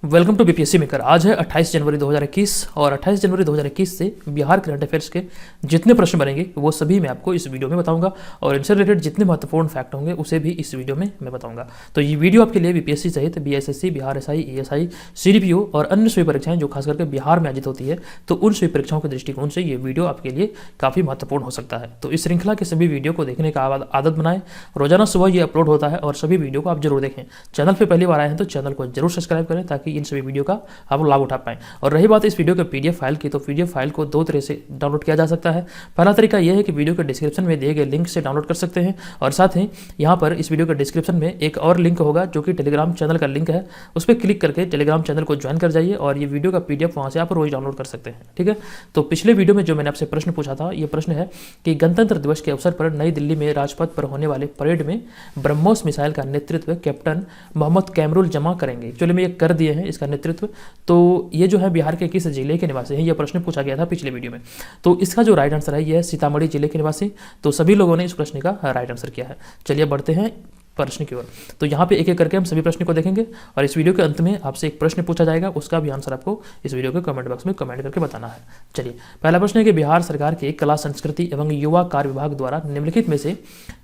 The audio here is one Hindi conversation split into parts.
Welcome to BPSC maker. आज है 28 जनवरी 2021 और 28 जनवरी 2021 से बिहार करंट अफेयर्स के जितने प्रश्न बनेंगे वो सभी मैं आपको इस वीडियो में बताऊंगा और इनसे रिलेटेड जितने महत्वपूर्ण फैक्ट होंगे उसे भी इस वीडियो में मैं बताऊंगा। तो ये वीडियो आपके लिए बीपीएससी सहित BSSC, Bihar SI, ESI, CDPO और अन्य सभी परीक्षाएं जो खास करके बिहार में आयोजित होती है तो उन सभी परीक्षाओं के दृष्टिकोण से ये वीडियो आपके लिए काफ़ी महत्वपूर्ण हो सकता है। तो इस श्रृंखला के सभी वीडियो को देखने का आदत बनाएं। रोजाना सुबह ये अपलोड होता है और सभी वीडियो को आप जरूर देखें। चैनल पर पहली बार आए हैं तो चैनल को जरूर सब्सक्राइब करें ताकि इन सभी वीडियो का आप लाभ उठा पाएं। और रही बात इस वीडियो के पीडीएफ फाइल की, तो पीडीएफ फाइल को दो तरह से डाउनलोड किया जा सकता है। पहला तरीका यह है कि वीडियो के डिस्क्रिप्शन में दिए गए लिंक से डाउनलोड कर सकते हैं और साथ ही यहाँ पर इस वीडियो के डिस्क्रिप्शन में एक और लिंक होगा जो कि टेलीग्राम चैनल का लिंक है। उस पर क्लिक करके टेलीग्राम चैनल को ज्वाइन कर जाइए और ये वीडियो का पीडीएफ वहाँ से आप रोज डाउनलोड कर सकते हैं। ठीक है, तो पिछले वीडियो में जो मैंने आपसे प्रश्न पूछा था, ये प्रश्न है कि गणतंत्र दिवस के अवसर पर नई दिल्ली में राजपथ पर होने वाले परेड में ब्रह्मोस मिसाइल का नेतृत्व कैप्टन मोहम्मद कैमरुल जमा करेंगे। चलिए मैं ये कर दिए हैं इसका नेतृत्व। तो ये जो है बिहार के किस जिले के निवासी हैं, यह प्रश्न पूछा गया था पिछले वीडियो में। तो इसका जो राइट आंसर है यह है सीतामढ़ी जिले के निवासी। तो सभी लोगों ने इस प्रश्न का राइट आंसर किया है। चलिए बढ़ते हैं प्रश्न की ओर। तो यहाँ पे एक एक करके हम सभी प्रश्न को देखेंगे और इस वीडियो के अंत में आपसे एक प्रश्न पूछा जाएगा, उसका भी आंसर आपको इस वीडियो के कमेंट बॉक्स में कमेंट करके बताना है। चलिए पहला प्रश्न है कि बिहार सरकार के कला संस्कृति एवं युवा कार्य विभाग द्वारा निम्नलिखित में से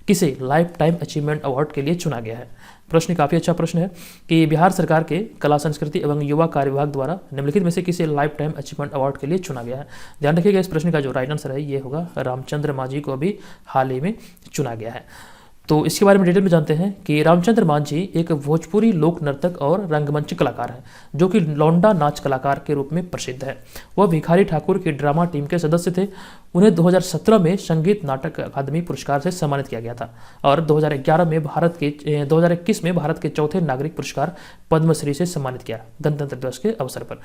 किसे लाइफ टाइम अचीवमेंट अवार्ड के लिए चुना गया है। प्रश्न काफ़ी अच्छा प्रश्न है कि बिहार सरकार के कला संस्कृति एवं युवा कार्य विभाग द्वारा निम्नलिखित में से किसे लाइफ टाइम अचीवमेंट अवार्ड के लिए चुना गया है। ध्यान रखिएगा इस प्रश्न का जो राइट आंसर है ये होगा रामचंद्र मांझी को अभी हाल ही में चुना गया है। तो इसके बारे में डिटेल में जानते हैं कि रामचंद्र मांझी एक भोजपुरी लोक नर्तक और रंगमंच कलाकार हैं जो कि लौंडा नाच कलाकार के रूप में प्रसिद्ध है। वह भिखारी ठाकुर की ड्रामा टीम के सदस्य थे। उन्हें 2017 में संगीत नाटक अकादमी पुरस्कार से सम्मानित किया गया था और 2021 में भारत के चौथे नागरिक पुरस्कार पद्मश्री से सम्मानित किया, गणतंत्र दिवस के अवसर पर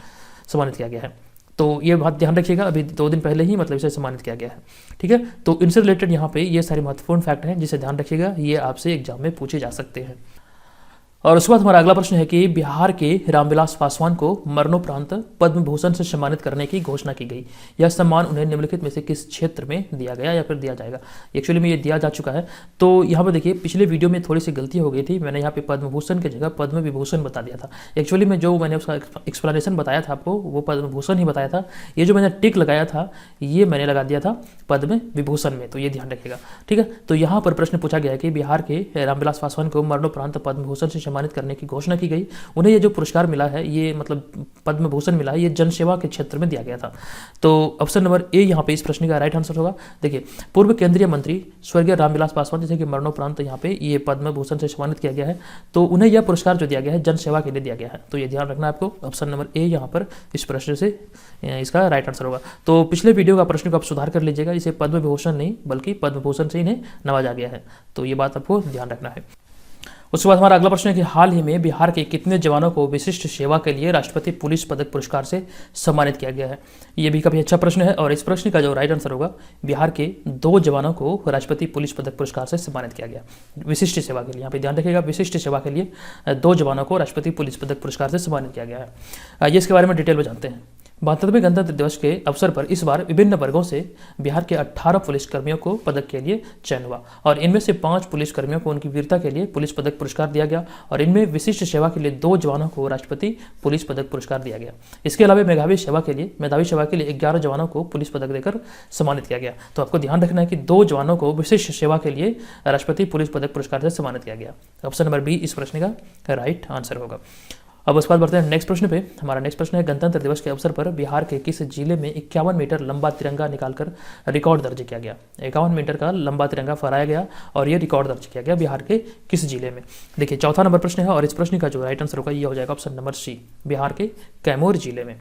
सम्मानित किया गया है। तो ये बात ध्यान रखिएगा, अभी 2 दिन पहले ही मतलब इसे सम्मानित किया गया है। ठीक है, तो इनसे रिलेटेड यहाँ पे ये सारे महत्वपूर्ण फैक्ट हैं जिसे ध्यान रखिएगा, ये आपसे एग्जाम में पूछे जा सकते हैं। और उसके बाद हमारा अगला प्रश्न है कि बिहार के रामविलास पासवान को मरणोपरांत पद्म भूषण से सम्मानित करने की घोषणा की गई। यह सम्मान उन्हें निम्नलिखित में से किस क्षेत्र में दिया गया या फिर दिया जाएगा। एक्चुअली में ये दिया जा चुका है। तो यहाँ पर देखिए पिछले वीडियो में थोड़ी सी गलती हो गई थी, मैंने यहाँ पे पद्म भूषण की जगह पद्म विभूषण बता दिया था। एक्चुअली में जो मैंने उसका एक्सप्लेनेशन बताया था आपको वो पद्म भूषण ही बताया था। ये जो मैंने टिक लगाया था ये मैंने लगा दिया था पद्म विभूषण में, तो ये ध्यान रखिएगा। ठीक है, तो यहाँ पर प्रश्न पूछा गया है कि बिहार के रामविलास पासवान को मरणोपरांत पद्म भूषण से सम्मानित करने की घोषणा की गई। उन्हें ये जो पुरस्कार मिला है, ये मतलब पद्म भूषण मिला है, ये जनसेवा के क्षेत्र में दिया गया था। तो ऑप्शन नंबर ए यहाँ पे इस प्रश्न का राइट आंसर होगा। देखिए पूर्व केंद्रीय मंत्री स्वर्गीय रामविलास पासवान जैसे कि मरणोपरांत यहाँ पे ये पद्म भूषण से सम्मानित किया गया है, तो उन्हें यह पुरस्कार जो दिया गया है जनसेवा के लिए दिया गया है। तो ये ध्यान रखना आपको, ऑप्शन नंबर ए यहाँ पर इस प्रश्न से इसका राइट आंसर होगा। तो पिछले वीडियो का प्रश्न को आप सुधार कर लीजिएगा, इसे पद्म विभूषण नहीं बल्कि पद्म भूषण से इन्हें नवाजा गया है। तो ये बात आपको ध्यान रखना है। उसके बाद हमारा अगला प्रश्न है कि हाल ही में बिहार के कितने जवानों को विशिष्ट सेवा के लिए राष्ट्रपति पुलिस पदक पुरस्कार से सम्मानित किया गया है। ये भी काफी अच्छा प्रश्न है और इस प्रश्न का जो राइट आंसर होगा बिहार के 2 जवानों को राष्ट्रपति पुलिस पदक पुरस्कार से सम्मानित किया गया विशिष्ट सेवा के लिए। यहाँ पे ध्यान रखिएगा विशिष्ट सेवा के लिए 2 जवानों को राष्ट्रपति पुलिस पदक पुरस्कार से सम्मानित किया गया है। ये इसके बारे में डिटेल में जानते हैं। 72वें गणतंत्र दिवस के अवसर पर इस बार विभिन्न वर्गों से बिहार के 18 पुलिसकर्मियों को पदक के लिए चयन हुआ और इनमें से 5 पुलिसकर्मियों को उनकी वीरता के लिए पुलिस पदक पुरस्कार दिया गया और इनमें विशिष्ट सेवा के लिए 2 जवानों को राष्ट्रपति पुलिस पदक पुरस्कार दिया गया। इसके अलावा मेधावी सेवा के लिए 11 जवानों को पुलिस पदक देकर सम्मानित किया गया। तो आपको ध्यान रखना है कि 2 जवानों को विशिष्ट सेवा के लिए राष्ट्रपति पुलिस पदक पुरस्कार से सम्मानित किया गया। ऑप्शन नंबर बी इस प्रश्न का राइट आंसर होगा। अब उसके बाद बढ़ते हैं नेक्स्ट प्रश्न पे। हमारा नेक्स्ट प्रश्न है गणतंत्र दिवस के अवसर पर बिहार के किस जिले में 51 मीटर लंबा तिरंगा निकालकर रिकॉर्ड दर्ज किया गया। 51 मीटर का लंबा तिरंगा फहराया गया और ये रिकॉर्ड दर्ज किया गया बिहार के किस जिले में। देखिए चौथा नंबर प्रश्न है और इस प्रश्न का जो राइट आंसर होगा ये हो जाएगा ऑप्शन नंबर सी, बिहार के कैमूर जिले में।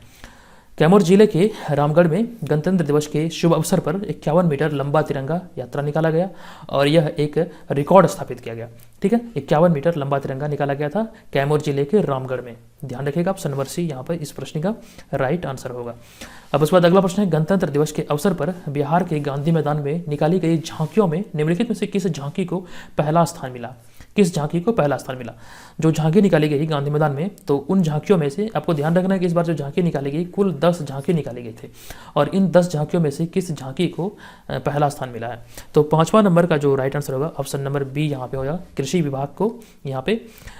कैमूर जिले के रामगढ़ में गणतंत्र दिवस के शुभ अवसर पर 51 मीटर लंबा तिरंगा यात्रा निकाला गया और यह एक रिकॉर्ड स्थापित किया गया। ठीक है, 51 मीटर लंबा तिरंगा निकाला गया था कैमूर जिले के रामगढ़ में। ध्यान रखिएगा ऑप्शन नंबर सी यहाँ पर इस प्रश्न का राइट आंसर होगा। अब उसके बाद अगला प्रश्न है गणतंत्र दिवस के अवसर पर बिहार के गांधी मैदान में निकाली गई झांकियों में निम्नलिखित में से किस झांकी को पहला स्थान मिला। किस झांकी को पहला स्थान मिला। जो झांकी निकाली गई गांधी मैदान में, तो उन झांकियों में से आपको ध्यान रखना है कि इस बार जो झांकी निकाली गई कुल 10 झांकी निकाली गई थी, और इन 10 झांकियों में से किस झांकी को पहला स्थान मिला है। तो 5वां नंबर का जो राइट आंसर होगा ऑप्शन नंबर बी यहाँ पे होगा, कृषि विभाग को यहाँ पे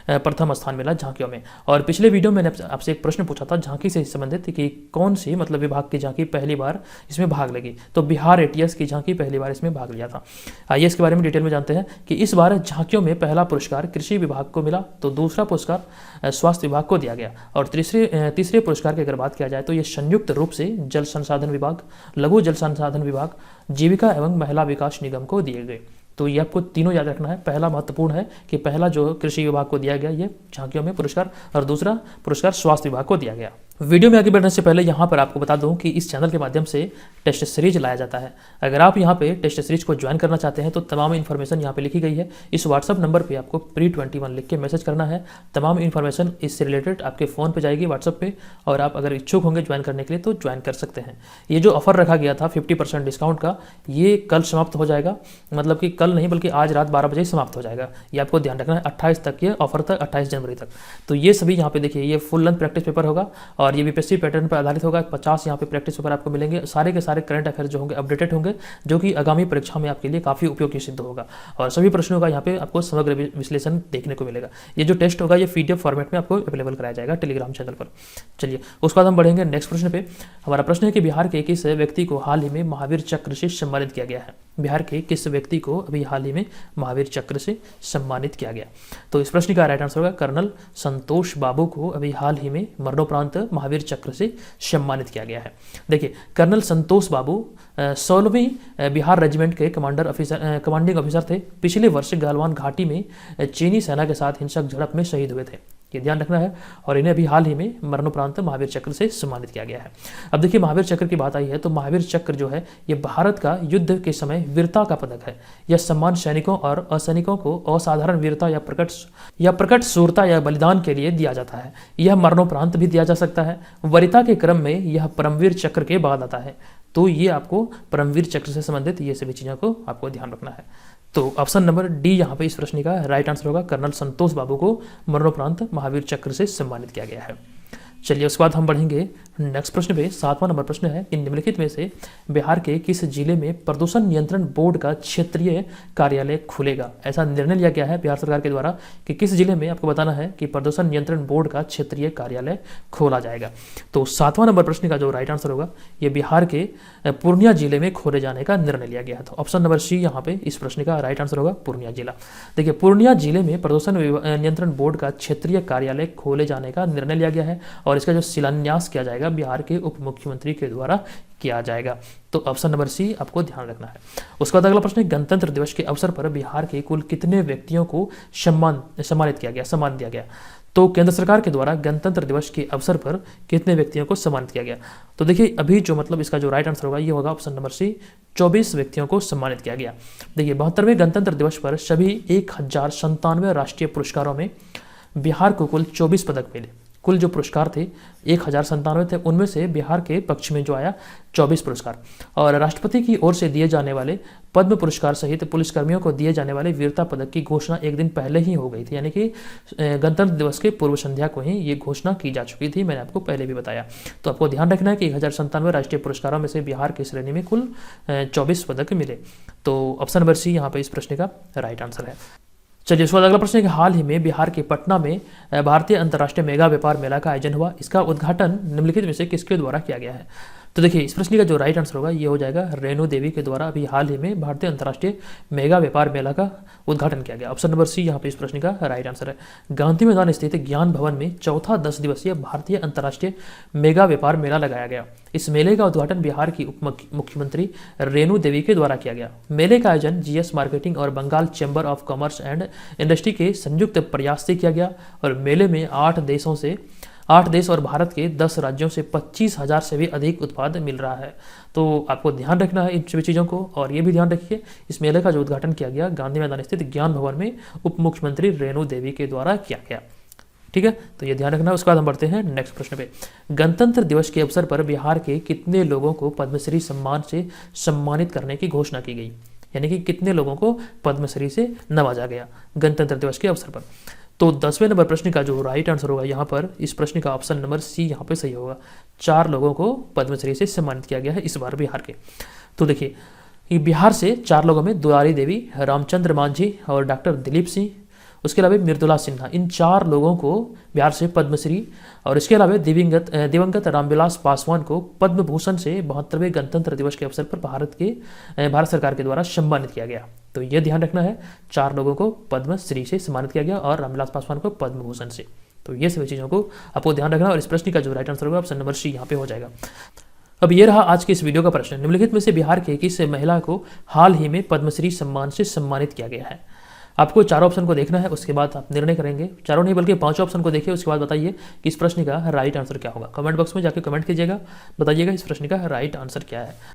प्रथम स्थान मिला झांकियों में। और पिछले वीडियो में मैंने आपसे एक प्रश्न पूछा था झांकी से संबंधित कि कौन सी मतलब विभाग की झांकी पहली बार इसमें भाग लेगी, तो बिहार एटीएस की झांकी पहली बार इसमें भाग लिया था। आइए इसके बारे में डिटेल में जानते हैं कि इस बार झांकियों में पहला पुरस्कार कृषि विभाग को मिला, तो दूसरा पुरस्कार स्वास्थ्य विभाग को दिया गया, और तीसरे पुरस्कार की अगर बात किया जाए तो ये संयुक्त रूप से जल संसाधन विभाग, लघु जल संसाधन विभाग, जीविका एवं महिला विकास निगम को दिए गए। तो ये आपको तीनों याद रखना है। पहला महत्वपूर्ण है कि पहला जो कृषि विभाग को दिया गया ये झांकियों में पुरस्कार, और दूसरा पुरस्कार स्वास्थ्य विभाग को दिया गया। वीडियो में आगे बढ़ने से पहले यहाँ पर आपको बता दूं कि इस चैनल के माध्यम से टेस्ट सीरीज लाया जाता है। अगर आप यहाँ पे टेस्ट सीरीज को ज्वाइन करना चाहते हैं तो तमाम इन्फॉर्मेशन यहाँ पे लिखी गई है। इस व्हाट्सअप नंबर पे आपको pre21 लिख के मैसेज करना है। तमाम इन्फॉर्मेशन इससे रिलेटेड आपके फ़ोन पे जाएगी व्हाट्सअप पे, और आप अगर इच्छुक होंगे ज्वाइन करने के लिए तो ज्वाइन कर सकते हैं। ये जो ऑफर रखा गया था 50% डिस्काउंट का, ये कल समाप्त हो जाएगा, मतलब कि कल नहीं बल्कि आज रात 12 बजे समाप्त हो जाएगा। ये आपको ध्यान रखना है, 28 तक ये ऑफर तक, 28 जनवरी तक। तो ये सभी यहाँ पे देखिए, ये फुल लेंथ प्रैक्टिस पेपर होगा और ये बीपीएससी पैटर्न पर आधारित होगा। 50 यहाँ पे प्रैक्टिस पेपर आपको मिलेंगे, सारे के सारे करंट अफेयर जो होंगे अपडेटेड होंगे, जो कि आगामी परीक्षा में आपके लिए काफी उपयोगी सिद्ध होगा। और सभी प्रश्नों का यहाँ पे आपको समग्र विश्लेषण देखने को मिलेगा। ये जो टेस्ट होगा ये PDF फॉर्मेट में आपको अवेलेबल कराया जाएगा टेलीग्राम चैनल पर। चलिए उसके बाद हम बढ़ेंगे नेक्स्ट प्रश्न पे। हमारा प्रश्न है कि बिहार के किस व्यक्ति को हाल ही में महावीर चक्र से सम्मानित किया गया है। बिहार के किस व्यक्ति को अभी हाल ही में महावीर चक्र से सम्मानित किया गया। तो इस प्रश्न का राइट आंसर होगा कर्नल संतोष बाबू को अभी हाल ही में मरणोपरांत महावीर चक्र से सम्मानित किया गया है। देखिए कर्नल संतोष बाबू 16वीं बिहार रेजिमेंट के कमांडिंग ऑफिसर थे। पिछले वर्ष गलवान घाटी में चीनी सेना के साथ हिंसक झड़प में शहीद हुए थे, ये ध्यान रखना है। और इन्हें अभी हाल ही में मरणोपरांत महावीर चक्र से सम्मानित किया गया है। अब देखिए महावीर चक्र की बात आई है तो महावीर चक्र जो है ये भारत का युद्ध के समय वीरता का पदक है। यह सम्मान सैनिकों और असैनिकों को असाधारण वीरता या प्रकट शूरता या बलिदान के लिए दिया जाता है। यह मरणोपरांत भी दिया जा सकता है। वरीयता के क्रम में यह परमवीर चक्र के बाद आता है। तो ये आपको परमवीर चक्र से संबंधित ये सभी चीज़ों को आपको ध्यान रखना है। तो ऑप्शन नंबर डी यहाँ पे इस प्रश्न का राइट आंसर होगा, कर्नल संतोष बाबू को मरणोपरांत महावीर चक्र से सम्मानित किया गया है। चलिए उसके बाद हम बढ़ेंगे नेक्स्ट प्रश्न पे। 7वां नंबर प्रश्न है कि निम्नलिखित में से बिहार के किस जिले में प्रदूषण नियंत्रण बोर्ड का क्षेत्रीय कार्यालय खुलेगा। ऐसा निर्णय लिया गया है बिहार सरकार के द्वारा कि किस जिले में आपको बताना है कि प्रदूषण नियंत्रण बोर्ड का क्षेत्रीय कार्यालय खोला जाएगा। तो 7वां नंबर प्रश्न का जो राइट आंसर होगा ये बिहार के पूर्णिया जिले में खोले जाने का निर्णय लिया गया है। तो ऑप्शन नंबर सी यहाँ पे इस प्रश्न का राइट आंसर होगा पूर्णिया जिला। देखिए पूर्णिया जिले में प्रदूषण नियंत्रण बोर्ड का क्षेत्रीय कार्यालय खोले जाने का निर्णय लिया गया है, और इसका जो शिलान्यास किया जाएगा बिहार के उप मुख्यमंत्री के द्वारा किया जाएगा। तो ऑप्शन नंबर सी आपको ध्यान रखना है। उसके बाद अगला प्रश्न है गणतंत्र दिवस के अवसर पर बिहार के कुल कितने व्यक्तियों को सम्मान दिया गया। तो केंद्र सरकार के द्वारा गणतंत्र दिवस के अवसर पर कितने व्यक्तियों को सम्मानित किया गया। तो देखिए अभी जो मतलब इसका जो राइट आंसर होगा ये होगा ऑप्शन नंबर सी, 24 व्यक्तियों को सम्मानित किया गया। देखिए 72वें गणतंत्र दिवस पर सभी 1097 राष्ट्रीय पुरस्कारों में बिहार को कुल 24 पदक मिले। कुल जो पुरस्कार थे 1097 थे, उनमें से बिहार के पक्ष में जो आया 24 पुरस्कार। और राष्ट्रपति की ओर से दिए जाने वाले पद्म पुरस्कार सहित पुलिसकर्मियों को दिए जाने वाले वीरता पदक की घोषणा एक दिन पहले ही हो गई थी, यानी कि गणतंत्र दिवस के पूर्व संध्या को ही ये घोषणा की जा चुकी थी, मैंने आपको पहले भी बताया। तो आपको ध्यान रखना है कि 1097 राष्ट्रीय पुरस्कारों में से बिहार की श्रेणी में कुल 24 पदक मिले। तो ऑप्शन नंबर सी यहाँ पे इस प्रश्न का राइट आंसर है। चलिए उसके बाद अगला प्रश्न है कि हाल ही में बिहार के पटना में भारतीय अंतर्राष्ट्रीय मेगा व्यापार मेला का आयोजन हुआ। इसका उद्घाटन निम्नलिखित में से किसके द्वारा किया गया है। तो देखिए इस प्रश्न का जो राइट आंसर होगा ये हो जाएगा रेणु देवी के द्वारा अभी हाल ही में भारतीय अंतर्राष्ट्रीय मेगा व्यापार मेला का उद्घाटन किया गया। ऑप्शन नंबर सी यहाँ पे इस प्रश्न का राइट आंसर है। गांधी मैदान स्थित ज्ञान भवन में चौथा 10 दिवसीय भारतीय अंतर्राष्ट्रीय मेगा व्यापार मेला लगाया गया। इस मेले का उद्घाटन बिहार की उप मुख्यमंत्री रेणु देवी के द्वारा किया गया। मेले का आयोजन GS मार्केटिंग और Bengal chamber of commerce and industry के संयुक्त प्रयास से किया गया। और मेले में 8 देश और भारत के 10 राज्यों से 25,000 से भी अधिक उत्पाद मिल रहा है। तो आपको ध्यान रखना है इन सभी चीज़ों को। और ये भी ध्यान रखिए इस मेले का जो उद्घाटन किया गया गांधी मैदान स्थित ज्ञान भवन में उप मुख्यमंत्री रेणु देवी के द्वारा किया गया। ठीक है, तो ये ध्यान रखना। उसके बाद हम बढ़ते हैं नेक्स्ट प्रश्न पे। गणतंत्र दिवस के अवसर पर बिहार के कितने लोगों को पद्मश्री सम्मान से सम्मानित करने की घोषणा की गई। यानी कि कितने लोगों को पद्मश्री से नवाजा गया गणतंत्र दिवस के अवसर पर। तो 10वें नंबर प्रश्न का जो राइट आंसर होगा यहाँ पर, इस प्रश्न का ऑप्शन नंबर सी यहाँ पे सही होगा। 4 लोगों को पद्मश्री से सम्मानित किया गया है इस बार बिहार के। तो देखिए, ये बिहार से 4 लोगों में दुलारी देवी, रामचंद्र मांझी और डॉक्टर दिलीप सिंह, उसके अलावा मृदुला सिन्हा, इन 4 लोगों को बिहार से पद्मश्री, और इसके अलावा दिवंगत रामविलास पासवान को पद्म भूषण से 72वें गणतंत्र दिवस के अवसर पर भारत सरकार के द्वारा सम्मानित किया गया। तो ये ध्यान रखना है, 4 लोगों को पद्मश्री से सम्मानित किया गया और रामविलास पासवान को पद्म भूषण से। तो ये सभी चीज़ों को आपको ध्यान रखना, और इस प्रश्न का जो राइट आंसर होगा ऑप्शन नंबर सी यहाँ पे हो जाएगा। अब ये रहा आज के इस वीडियो का प्रश्न, निम्नलिखित में से बिहार के किस महिला को हाल ही में पद्मश्री सम्मान से सम्मानित किया गया है। आपको 4 ऑप्शन को देखना है, उसके बाद आप निर्णय करेंगे। 4 नहीं बल्कि 5 ऑप्शन को देखिए, उसके बाद बताइए कि इस प्रश्न का राइट आंसर क्या होगा। कमेंट बॉक्स में जाकर कमेंट कीजिएगा, बताइएगा इस प्रश्न का राइट आंसर क्या है।